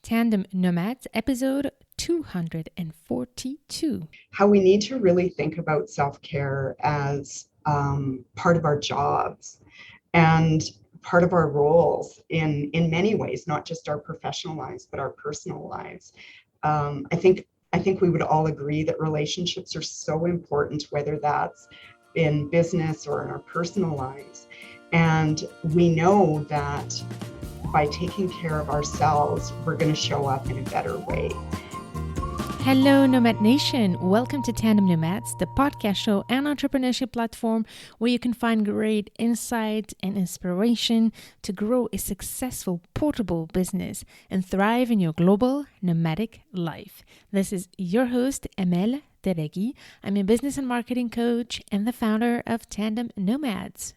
Tandem Nomads, episode 242. How we need to really think about self-care as part of our jobs and part of our roles in many ways, not just our professional lives, but our personal lives. I think we would all agree that relationships are so important, whether that's in business or in our personal lives. And we know that by taking care of ourselves, we're going to show up in a better way. Hello, Nomad Nation. Welcome to Tandem Nomads, the podcast show and entrepreneurship platform where you can find great insight and inspiration to grow a successful portable business and thrive in your global nomadic life. This is your host, Emel Deregi. I'm a business and marketing coach and the founder of Tandem Nomads.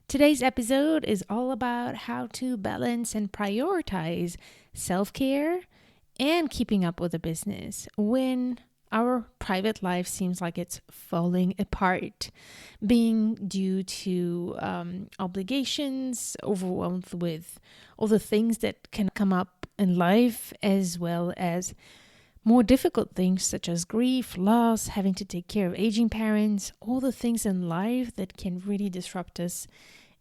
Today's episode is all about how to balance and prioritize self-care and keeping up with the business when our private life seems like it's falling apart, being due to obligations, overwhelmed with all the things that can come up in life, as well as more difficult things such as grief, loss, having to take care of aging parents, all the things in life that can really disrupt us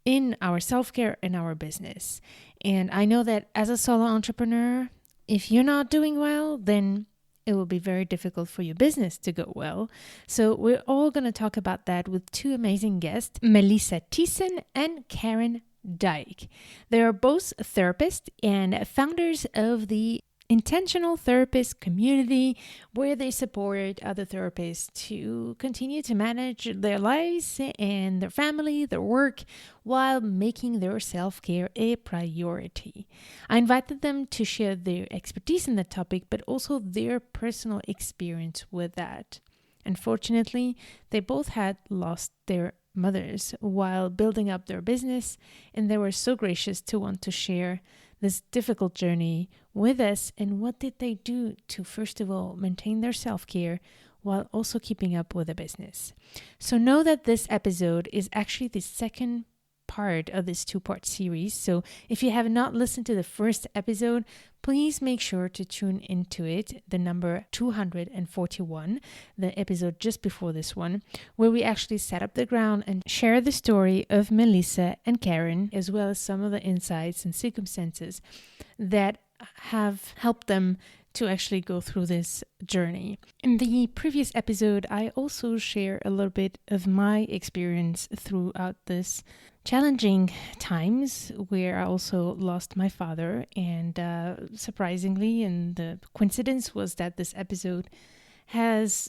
in our self-care and our business. And I know that as a solo entrepreneur, if you're not doing well, then it will be very difficult for your business to go well. So we're all going to talk about that with two amazing guests, Melissa Tiessen and Karen Dyck. They are both therapists and founders of the Intentional Therapist community, where they support other therapists to continue to manage their lives and their family, their work, while making their self-care a priority. I invited them to share their expertise in the topic, but also their personal experience with that. Unfortunately, they both had lost their mothers while building up their business, and they were so gracious to want to share this difficult journey with us. And what did they do to, first of all, maintain their self-care while also keeping up with the business? So know that this episode is actually the second part of this two-part series. So if you have not listened to the first episode, please make sure to tune into it, the number 241, the episode just before this one, where we actually set up the ground and share the story of Melissa and Karen, as well as some of the insights and circumstances that have helped them to actually go through this journey. In the previous episode, I also share a little bit of my experience throughout this challenging times where I also lost my father, and surprisingly, and the coincidence was that this episode has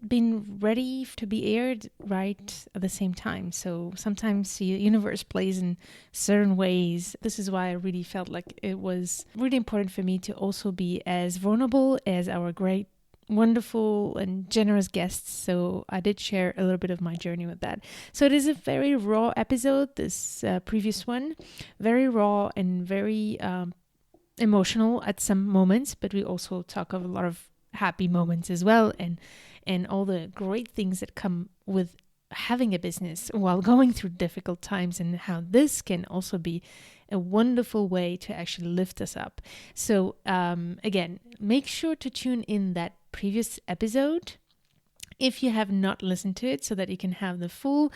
been ready to be aired right at the same time. So sometimes the universe plays in certain ways. This is why I really felt like it was really important for me to also be as vulnerable as our great, wonderful and generous guests. So I did share a little bit of my journey with that. So it is a very raw episode, this previous one, very raw and very emotional at some moments, but we also talk of a lot of happy moments as well, and all the great things that come with having a business while going through difficult times, and how this can also be a wonderful way to actually lift us up. So again, make sure to tune in that previous episode if you have not listened to it, so that you can have the full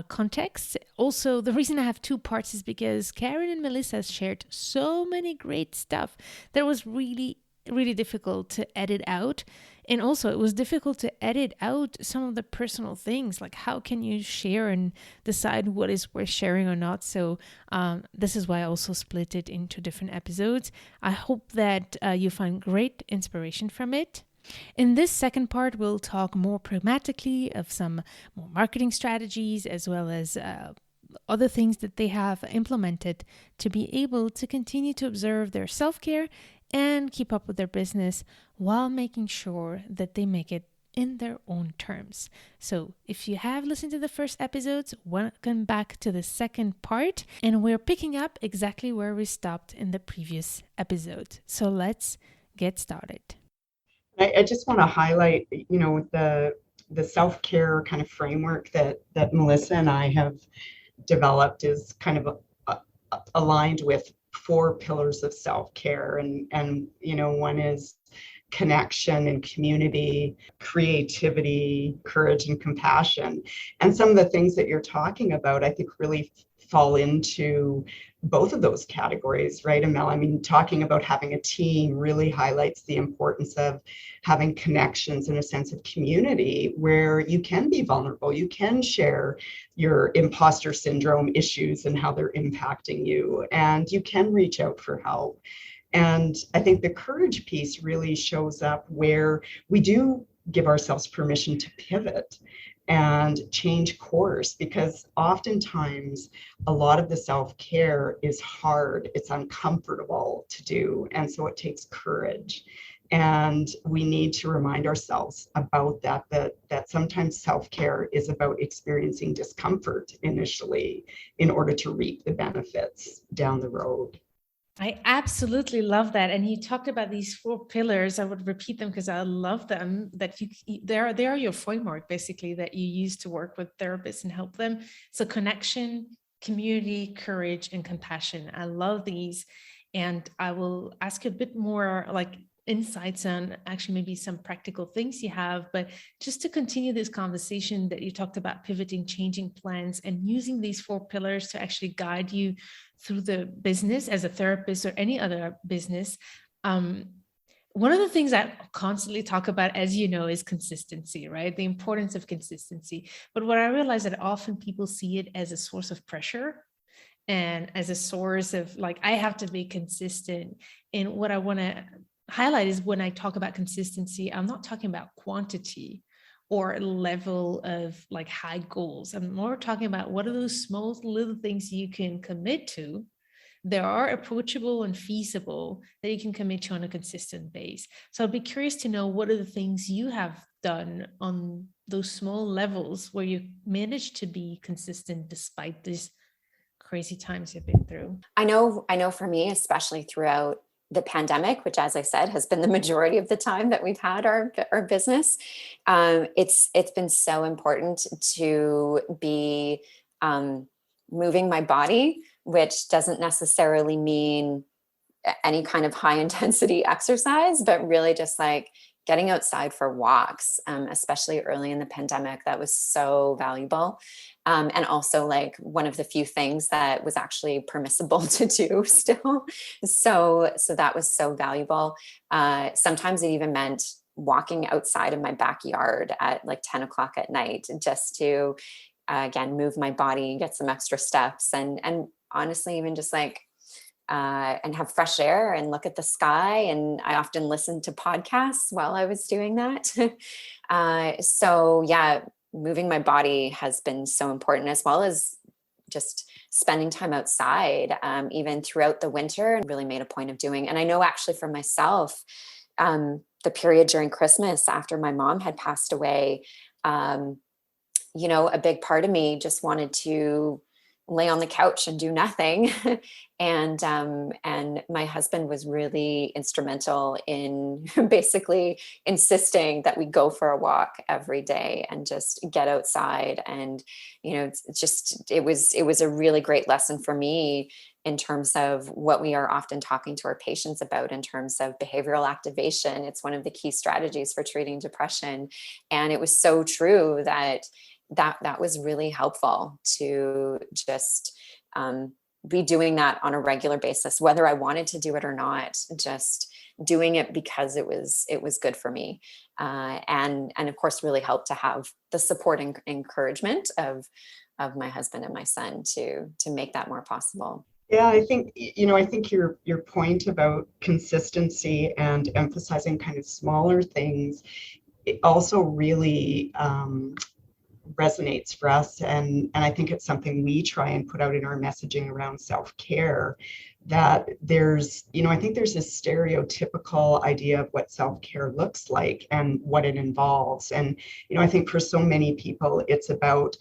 context. Also, the reason I have two parts is because Karen and Melissa shared so many great stuff that was really difficult to edit out. And also it was difficult to edit out some of the personal things, like how can you share and decide what is worth sharing or not. So this is why I also split it into different episodes. I hope that you find great inspiration from it. In this second part, we'll talk more pragmatically of some more marketing strategies, as well as other things that they have implemented to be able to continue to observe their self-care and keep up with their business while making sure that they make it in their own terms. So if you have listened to the first episodes, welcome back to the second part, and we're picking up exactly where we stopped in the previous episode. So let's get started. I just want to highlight, the self-care kind of framework that Melissa and I have developed is kind of aligned with four pillars of self-care, and one is connection and community, creativity, courage, and compassion. And some of the things that you're talking about, I think, really fall into both of those categories, right, Amel? I mean, talking about having a team really highlights the importance of having connections and a sense of community where you can be vulnerable, you can share your imposter syndrome issues and how they're impacting you, and you can reach out for help. And I think the courage piece really shows up where we do give ourselves permission to pivot and change course, because oftentimes a lot of the self-care is hard, it's uncomfortable to do, and so it takes courage. And we need to remind ourselves about that sometimes self-care is about experiencing discomfort initially in order to reap the benefits down the road. I absolutely love that. And you talked about these four pillars. I would repeat them because I love them, that they are your framework basically that you use to work with therapists and help them. So connection, community, courage, and compassion. I love these. And I will ask you a bit more like insights on actually maybe some practical things you have, but just to continue this conversation that you talked about pivoting, changing plans, and using these four pillars to actually guide you through the business as a therapist or any other business. One of the things I constantly talk about, as you know, is consistency, right? The importance of consistency. But what I realize that often people see it as a source of pressure and as a source of like, I have to be consistent. And what I want to highlight is when I talk about consistency, I'm not talking about quantity or level of like high goals. I'm more talking about what are those small little things you can commit to that are approachable and feasible that you can commit to on a consistent base. So I'd be curious to know what are the things you have done on those small levels where you managed to be consistent despite these crazy times you've been through. I know for me, especially throughout the pandemic, which, as I said, has been the majority of the time that we've had our business. It's been so important to be moving my body, which doesn't necessarily mean any kind of high intensity exercise, but really just like getting outside for walks, especially early in the pandemic. That was so valuable. And also like one of the few things that was actually permissible to do still. So that was so valuable. Sometimes it even meant walking outside of my backyard at like 10 o'clock at night just to, again, move my body, get some extra steps, and honestly, even just like, and have fresh air and look at the sky. And I often listened to podcasts while I was doing that. So yeah, moving my body has been so important, as well as just spending time outside, even throughout the winter, and really made a point of doing. And I know actually for myself, the period during Christmas after my mom had passed away, a big part of me just wanted to lay on the couch and do nothing. And my husband was really instrumental in basically insisting that we go for a walk every day and just get outside. And, it was a really great lesson for me in terms of what we are often talking to our patients about in terms of behavioral activation. It's one of the key strategies for treating depression. And it was so true that was really helpful to just be doing that on a regular basis, whether I wanted to do it or not, just doing it because it was good for me. And of course, really helped to have the support and encouragement of my husband and my son to make that more possible. Yeah, I think your point about consistency and emphasizing kind of smaller things, it also really resonates for us, and I think it's something we try and put out in our messaging around self-care, that I think there's this stereotypical idea of what self-care looks like and what it involves. And I think for so many people it's about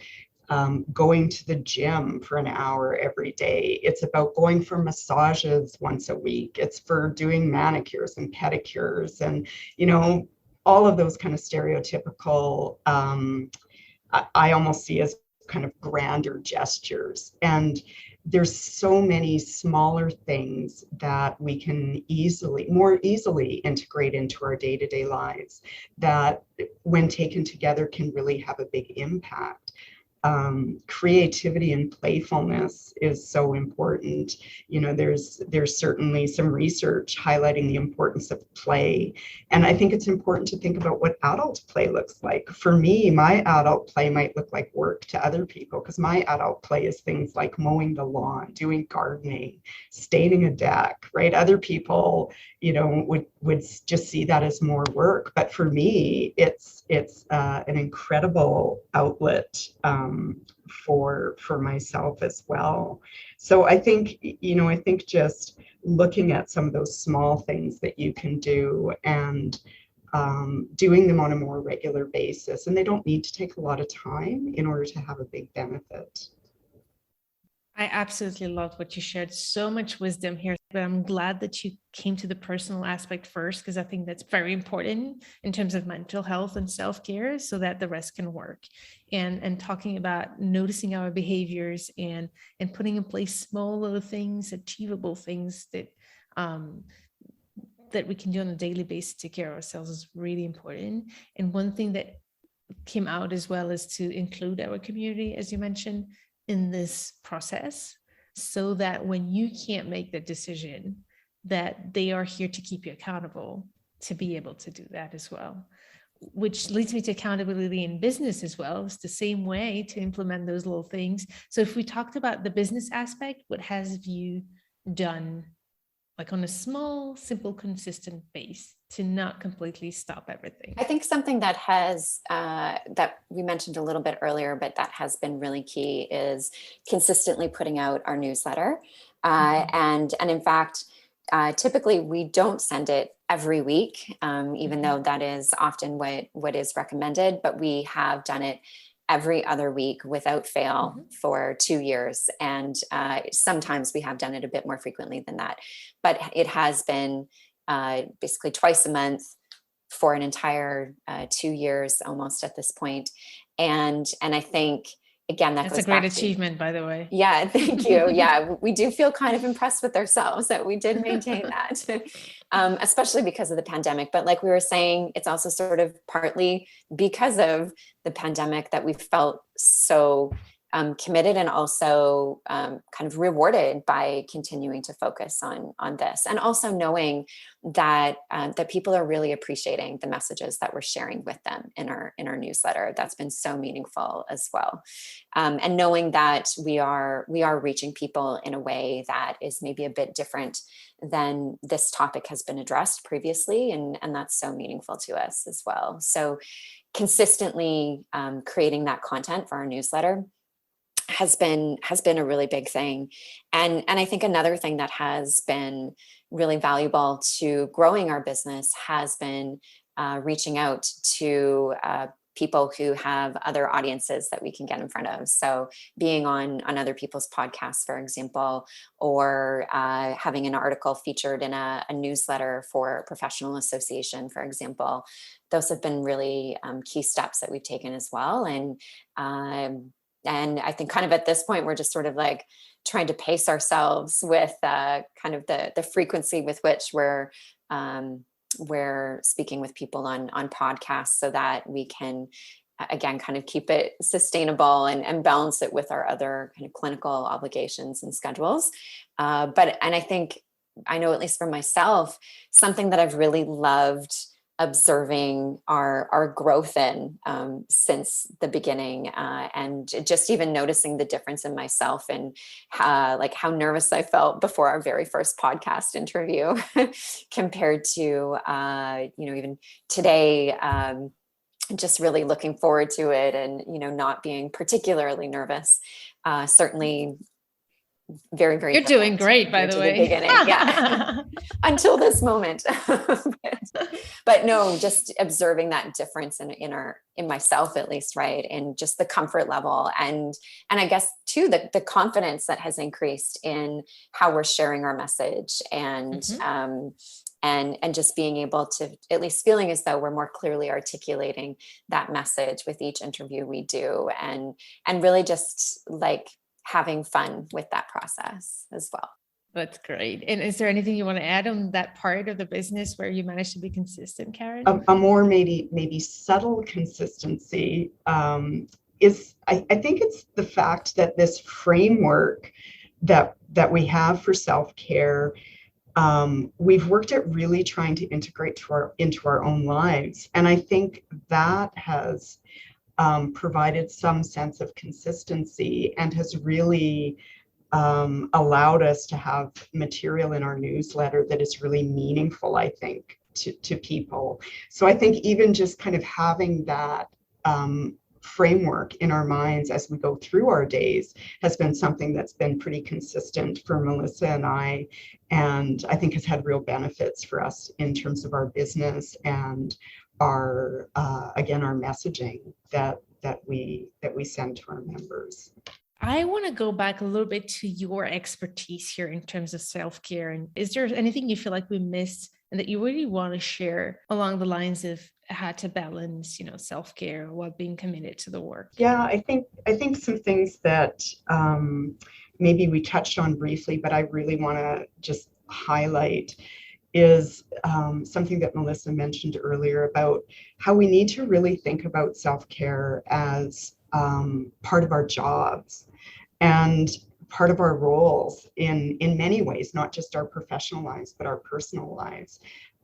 going to the gym for an hour every day. It's about going for massages once a week. It's for doing manicures and pedicures and all of those kind of stereotypical I almost see as kind of grander gestures. And there's so many smaller things that we can more easily integrate into our day-to-day lives that when taken together can really have a big impact. Creativity and playfulness is so important. You know, there's certainly some research highlighting the importance of play. And I think it's important to think about what adult play looks like. For me, my adult play might look like work to other people, because my adult play is things like mowing the lawn, doing gardening, staining a deck, right? Other people, you know, would just see that as more work. But for me, it's an incredible outlet for myself as well. So I think, you know, I think just looking at some of those small things that you can do and doing them on a more regular basis, and they don't need to take a lot of time in order to have a big benefit. I absolutely loved what you shared. So much wisdom here, but I'm glad that you came to the personal aspect first, because I think that's very important in terms of mental health and self-care, so that the rest can work. And talking about noticing our behaviors and putting in place small little things, achievable things that that we can do on a daily basis to take care of ourselves is really important. And one thing that came out as well is to include our community, as you mentioned, in this process, so that when you can't make the decision, that they are here to keep you accountable to be able to do that as well. Which leads me to accountability in business as well. It's the same way to implement those little things. So if we talked about the business aspect, what have you done, like on a small, simple, consistent base, to not completely stop everything? I think something that has that we mentioned a little bit earlier, but that has been really key, is consistently putting out our newsletter. And in fact, typically we don't send it every week, even though that is often what is recommended, but we have done it every other week without fail for 2 years. And sometimes we have done it a bit more frequently than that, but it has been basically twice a month for an entire 2 years almost at this point. And I think, again, that's a great achievement, by the way. Yeah, thank you. Yeah, we do feel kind of impressed with ourselves that we did maintain that, especially because of the pandemic. But like we were saying, it's also sort of partly because of the pandemic that we felt so committed, and also kind of rewarded by continuing to focus on this, and also knowing that that people are really appreciating the messages that we're sharing with them in our newsletter. That's been so meaningful as well, and knowing that we are reaching people in a way that is maybe a bit different than this topic has been addressed previously, and that's so meaningful to us as well. So consistently creating that content for our newsletter has been a really big thing. And I think another thing that has been really valuable to growing our business has been reaching out to people who have other audiences that we can get in front of. So being on other people's podcasts, for example, or having an article featured in a newsletter for a professional association, for example. Those have been really key steps that we've taken as well. And I think kind of at this point, we're just sort of like trying to pace ourselves with kind of the frequency with which we're speaking with people on podcasts, so that we can, again, kind of keep it sustainable and balance it with our other kind of clinical obligations and schedules. And I think, I know, at least for myself, something that I've really loved observing our growth in since the beginning, and just even noticing the difference in myself, and like how nervous I felt before our very first podcast interview compared to even today, just really looking forward to it, and not being particularly nervous. Certainly very, very. You're doing great, by the way. Beginning, yeah. Until this moment. But no, just observing that difference in myself, at least, right, and just the comfort level, and I guess too the confidence that has increased in how we're sharing our message, and just being able to, at least feeling as though we're more clearly articulating that message with each interview we do, and really just like having fun with that process as well. That's great. And is there anything you want to add on that part of the business where you managed to be consistent, Karen? A more maybe subtle consistency is I think it's the fact that this framework that we have for self-care, we've worked at really trying to integrate into our own lives. And I think that has provided some sense of consistency and has really allowed us to have material in our newsletter that is really meaningful, I think, to people. So I think even just kind of having that framework in our minds as we go through our days has been something that's been pretty consistent for Melissa and I think has had real benefits for us in terms of our business and our again, our messaging that we send to our members. I want to go back a little bit to your expertise here in terms of self-care. And is there anything you feel like we missed and that you really want to share along the lines of how to balance, self-care while being committed to the work? Yeah, I think some things that maybe we touched on briefly, but I really want to just highlight is something that Melissa mentioned earlier about how we need to really think about self-care as part of our jobs and part of our roles in many ways, not just our professional lives, but our personal lives.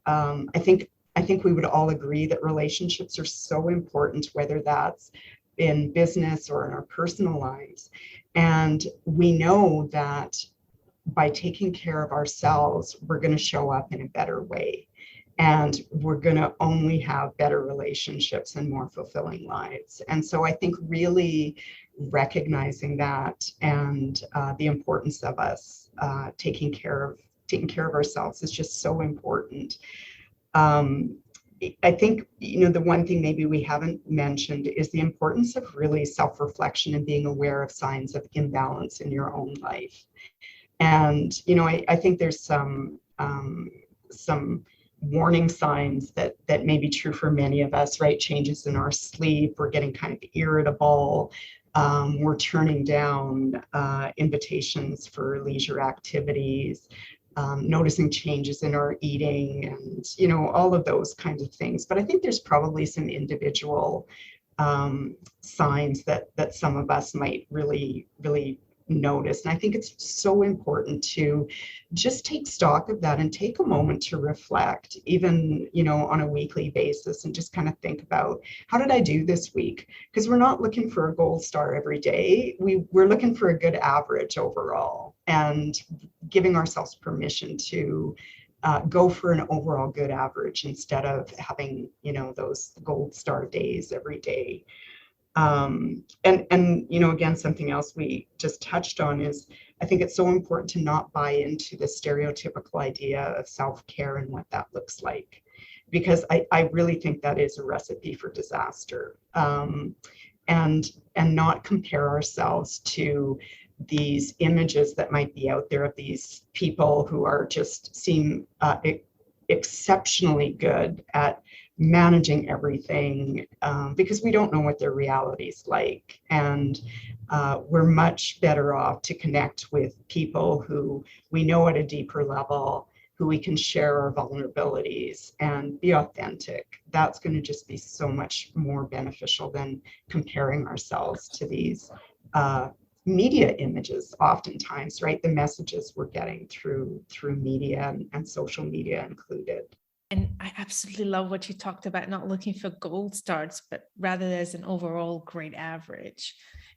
I think we would all agree that relationships are so important, whether that's in business or in our personal lives. And we know that by taking care of ourselves, we're going to show up in a better way. And we're going to only have better relationships and more fulfilling lives. And so I think really recognizing that and the importance of us taking care of ourselves is just so important. I think, the one thing maybe we haven't mentioned is the importance of really self-reflection and being aware of signs of imbalance in your own life. And, I think there's some warning signs that may be true for many of us, right? Changes in our sleep, we're getting kind of irritable, we're turning down invitations for leisure activities, noticing changes in our eating and, all of those kinds of things. But I think there's probably some individual signs that some of us might really notice. And I think it's so important to just take stock of that and take a moment to reflect, even, on a weekly basis, and just kind of think about, how did I do this week? Because we're not looking for a gold star every day. We're looking for a good average overall, and giving ourselves permission to go for an overall good average instead of having, those gold star days every day. And again, something else we just touched on is I think it's so important to not buy into the stereotypical idea of self-care and what that looks like, because I really think that is a recipe for disaster. And not compare ourselves to these images that might be out there of these people who are just seem exceptionally good at managing everything, because we don't know what their reality's like. And we're much better off to connect with people who we know at a deeper level, who we can share our vulnerabilities and be authentic. That's going to just be so much more beneficial than comparing ourselves to these media images oftentimes, right? The messages we're getting through media and social media included. And I absolutely love what you talked about, not looking for gold stars, but rather as an overall great average.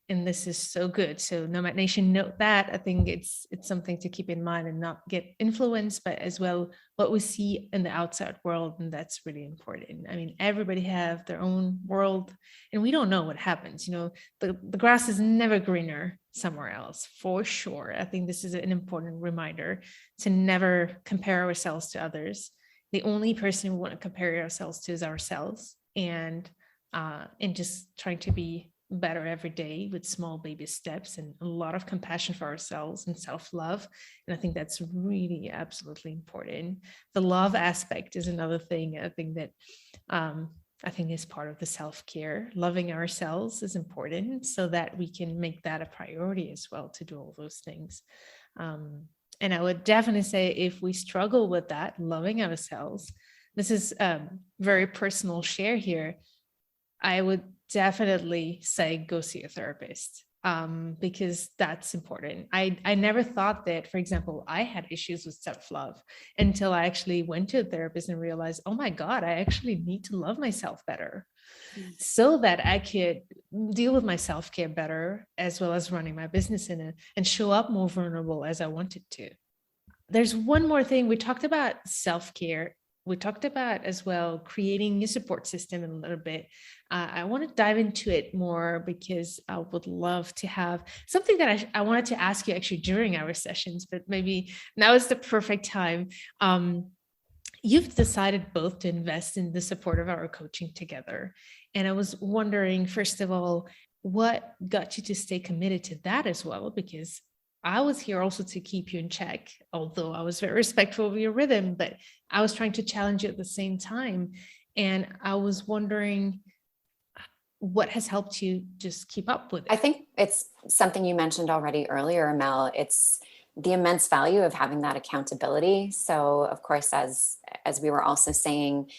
And this is so good. So Nomad Nation, note that. I think it's something to keep in mind and not get influenced, but as well what we see in the outside world. And that's really important. I mean, everybody have their own world and we don't know what happens. The grass is never greener somewhere else, for sure. I think this is an important reminder to never compare ourselves to others. The only person we want to compare ourselves to is ourselves, and just trying to be better every day with small baby steps and a lot of compassion for ourselves and self-love. And I think that's really absolutely important. The love aspect is another thing I think that I think is part of the self-care. Loving ourselves is important so that we can make that a priority as well to do all those things. And I would definitely say if we struggle with that, loving ourselves, this is very personal share here. I would definitely say go see a therapist, because that's important. I never thought that, for example, I had issues with self-love until I actually went to a therapist and realized, oh my God, I actually need to love myself better so that I could deal with my self-care better, as well as running my business in it and show up more vulnerable as I wanted to. There's one more thing. We talked about self-care. We talked about as well creating a support system in a little bit. I want to dive into it more because I would love to have something that I wanted to ask you actually during our sessions, but maybe now is the perfect time. You've decided both to invest in the support of our coaching together. And I was wondering, first of all, what got you to stay committed to that as well? Because I was here also to keep you in check, although I was very respectful of your rhythm, but I was trying to challenge you at the same time. And I was wondering what has helped you just keep up with it. I think it's something you mentioned already earlier, Mel. It's the immense value of having that accountability. So of course, as we were also saying,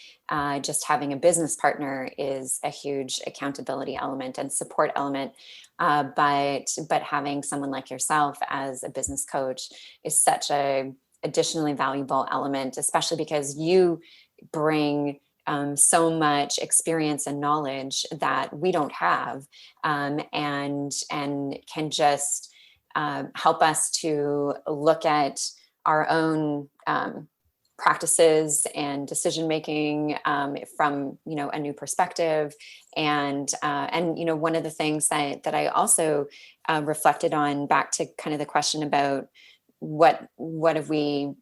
just having a business partner is a huge accountability element and support element. But having someone like yourself as a business coach is such a additionally valuable element, especially because you bring so much experience and knowledge that we don't have, and can just help us to look at our own practices and decision making from a new perspective. And one of the things that I also reflected on, back to kind of the question about what have we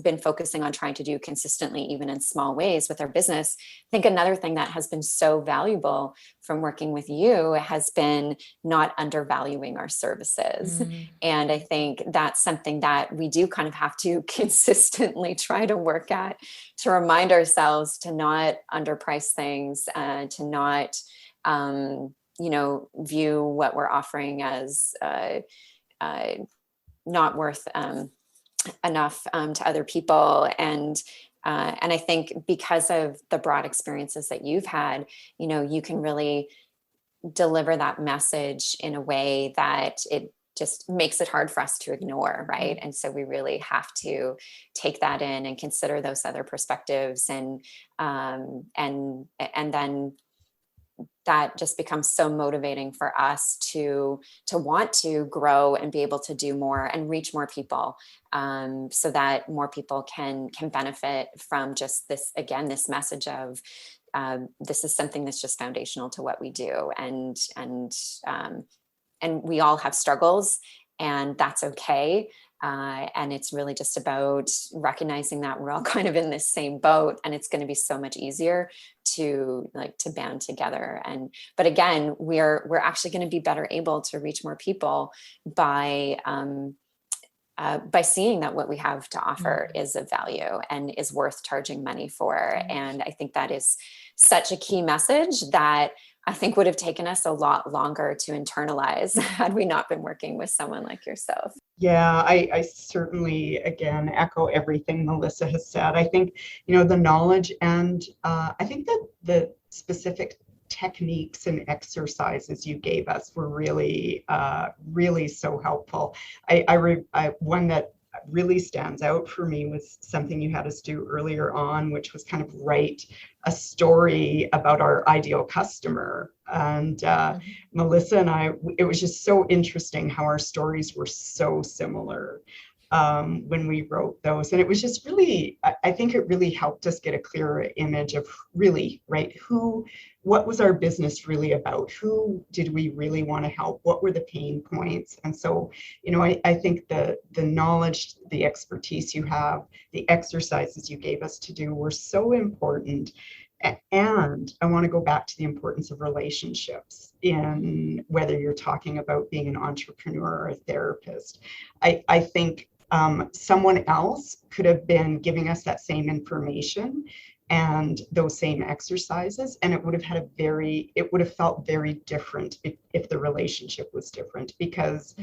been focusing on trying to do consistently, even in small ways with our business. I think another thing that has been so valuable from working with you has been not undervaluing our services. And I think that's something that we do kind of have to consistently try to work at, to remind ourselves to not underprice things, to not, view what we're offering as not worth enough to other people. And I think because of the broad experiences that you've had, you can really deliver that message in a way that it just makes it hard for us to ignore, right? And so we really have to take that in and consider those other perspectives, and then that just becomes so motivating for us to want to grow and be able to do more and reach more people, so that more people can benefit from just this, again, this message of this is something that's just foundational to what we do. And we all have struggles, and that's okay. And it's really just about recognizing that we're all kind of in this same boat, and it's going to be so much easier to band together. But again, we're actually going to be better able to reach more people by seeing that what we have to offer is of value and is worth charging money for. And I think that is such a key message that I think would have taken us a lot longer to internalize had we not been working with someone like yourself. Yeah, I certainly, again, echo everything Melissa has said. I think, the knowledge, and I think that the specific techniques and exercises you gave us were really, really so helpful. One that really stands out for me was something you had us do earlier on, which was kind of write a story about our ideal customer. And Melissa and I, it was just so interesting how our stories were so similar when we wrote those. And it was just really, I think it really helped us get a clearer image of really, right, what was our business really about? Who did we really want to help? What were the pain points? And so, I think the knowledge, the expertise you have, the exercises you gave us to do were so important. And I want to go back to the importance of relationships in whether you're talking about being an entrepreneur or a therapist. I think someone else could have been giving us that same information, and those same exercises, and it would have felt very different if the relationship was different, because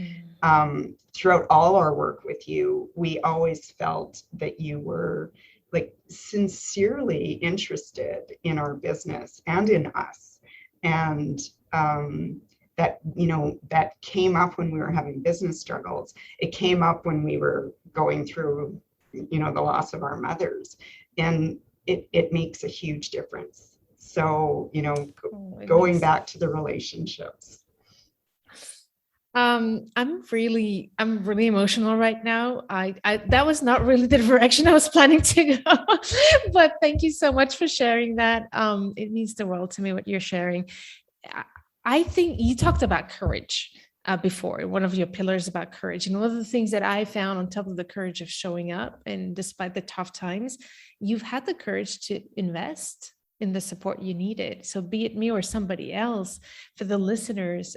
throughout all our work with you, we always felt that you were like sincerely interested in our business and in us. And that, that came up when we were having business struggles. It came up when we were going through, the loss of our mothers. And it makes a huge difference. So, going back to the relationships. I'm really emotional right now. I that was not really the direction I was planning to go, but thank you so much for sharing that. It means the world to me what you're sharing. I think you talked about courage before, one of your pillars about courage. And one of the things that I found on top of the courage of showing up, and despite the tough times, you've had the courage to invest in the support you needed. So be it me or somebody else, for the listeners,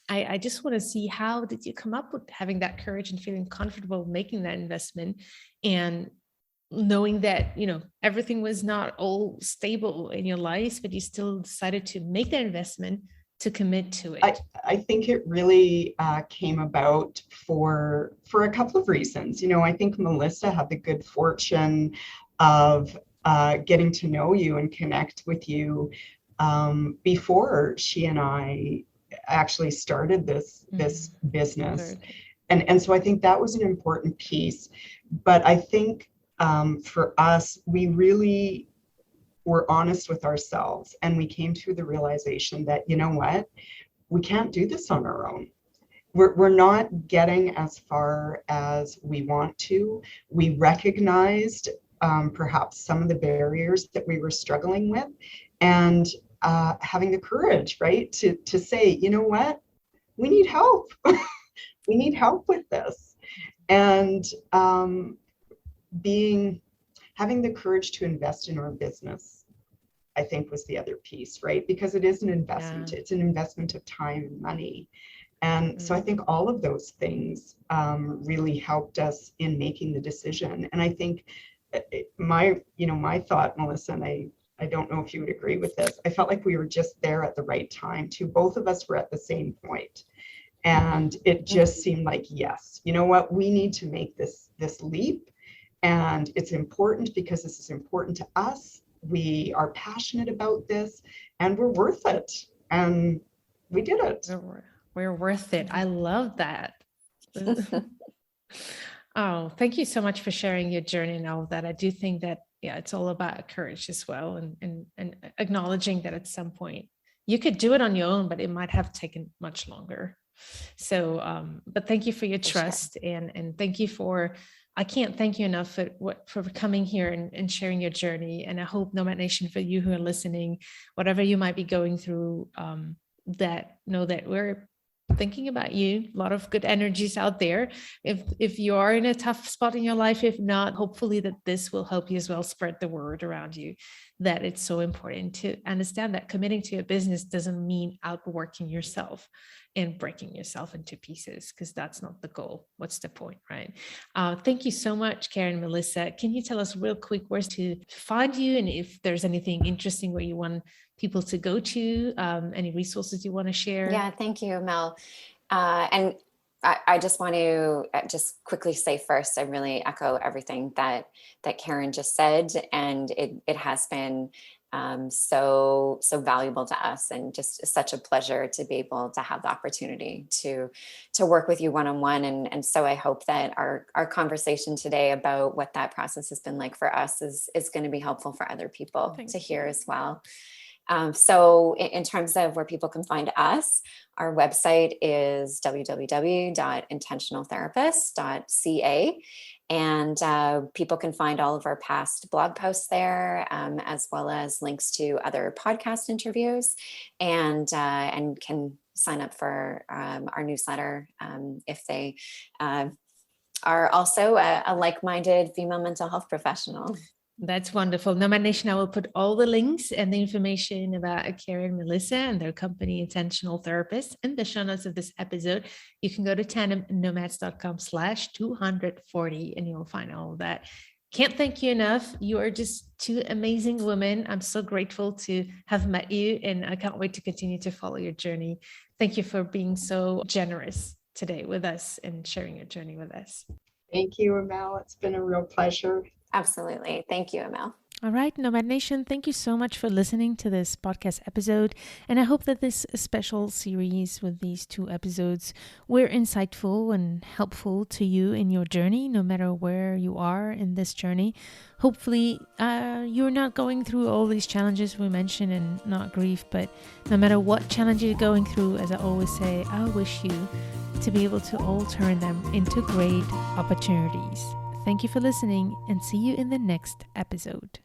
I just want to see, how did you come up with having that courage and feeling comfortable making that investment, and knowing that, everything was not all stable in your life, but you still decided to make that investment, to commit to it? I think it really came about for a couple of reasons. I think Melissa had the good fortune of getting to know you and connect with you before she and I actually started this business. And so I think that was an important piece. But I think for us, we really were honest with ourselves, and we came to the realization that, we can't do this on our own. We're not getting as far as we want to. We recognized perhaps some of the barriers that we were struggling with, and having the courage, right, to say, we need help. We need help with this. And having the courage to invest in our business, I think, was the other piece, right? Because it is an investment. Yeah. It's an investment of time and money. And so I think all of those things really helped us in making the decision. And I think my thought, Melissa, and I don't know if you would agree with this, I felt like we were just there at the right time too. Both of us were at the same point. And it just seemed like, yes, you know what, we need to make this leap. And it's important because this is important to us. We are passionate about this, and we're worth it. And we did it. We're worth it. I love that. Oh, thank you so much for sharing your journey and all of that. I do think that, it's all about courage as well, and acknowledging that at some point you could do it on your own, but it might have taken much longer. So, but thank you for your trust, and thank you for, I can't thank you enough for coming here and sharing your journey. And I hope, Nomad Nation, for you who are listening, whatever you might be going through, that know that we're thinking about you. A lot of good energies out there. If you are in a tough spot in your life, if not, hopefully that this will help you as well spread the word around you, that it's so important to understand that committing to a business doesn't mean outworking yourself and breaking yourself into pieces, because that's not the goal. What's the point, right? Thank you so much, Karen, Melissa. Can you tell us real quick where to find you, and if there's anything interesting where you want people to go to, any resources you want to share? Yeah, thank you, Mel. And I just want to just quickly say first, I really echo everything that Karen just said, and it has been so valuable to us, and just such a pleasure to be able to have the opportunity to work with you one-on-one. And so I hope that our conversation today about what that process has been like for us is going to be helpful for other people to hear as well. So in terms of where people can find us, our website is www.intentionaltherapist.ca. And people can find all of our past blog posts there, as well as links to other podcast interviews, and can sign up for our newsletter if they are also a like-minded female mental health professional. That's wonderful. Nomad Nation, I will put all the links and the information about Karen and Melissa and their company, Intentional Therapists, in the show notes of this episode. You can go to tandemnomads.com/240 and you'll find all of that. Can't thank you enough. You are just two amazing women. I'm so grateful to have met you, and I can't wait to continue to follow your journey. Thank you for being so generous today with us and sharing your journey with us. Thank you, Amel. It's been a real pleasure. Absolutely. Thank you, Amel. All right, Nomad Nation, thank you so much for listening to this podcast episode. And I hope that this special series with these 2 episodes were insightful and helpful to you in your journey, no matter where you are in this journey. Hopefully, you're not going through all these challenges we mentioned and not grief, but no matter what challenge you're going through, as I always say, I wish you to be able to all turn them into great opportunities. Thank you for listening, and see you in the next episode.